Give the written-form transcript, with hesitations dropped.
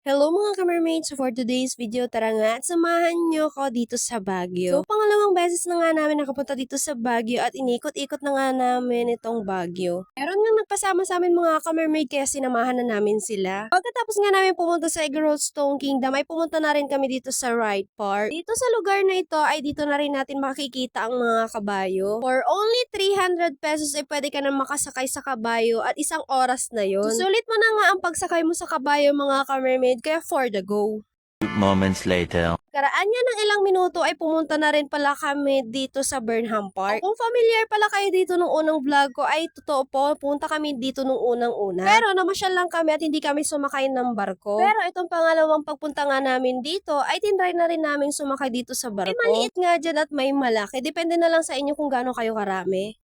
Hello mga ka-mermaids! So for today's video, tara nga at samahan nyo ko dito sa Baguio. So pangalawang beses na nga namin nakapunta dito sa Baguio at inikot-ikot na nga namin itong Baguio. Meron nga nagpasama sa amin mga ka-mermaid kaya sinamahan na namin sila. Pagkatapos nga namin pumunta sa Stone Kingdom ay pumunta na rin kami dito sa Ride Park. Dito sa lugar na ito ay dito na rin natin makikita ang mga kabayo. For only 300 pesos ay pwede ka na makasakay sa kabayo at isang oras na yon. Susulit mo na nga ang pagsakay mo sa kabayo mga ka-mermaid kaya for the go. Moments later. Karaan niya ng ilang minuto ay pumunta na rin pala kami dito sa Burnham Park. Kung familiar pala kayo dito nung unang vlog ko ay totoo po, pumunta kami dito nung unang-una. Pero namasyal lang kami at hindi kami sumakay ng barko. Pero itong pangalawang pagpunta nga namin dito ay tinry na rin namin sumakay dito sa barko. May maliit nga dyan at may malaki. Depende na lang sa inyo kung gaano kayo karami.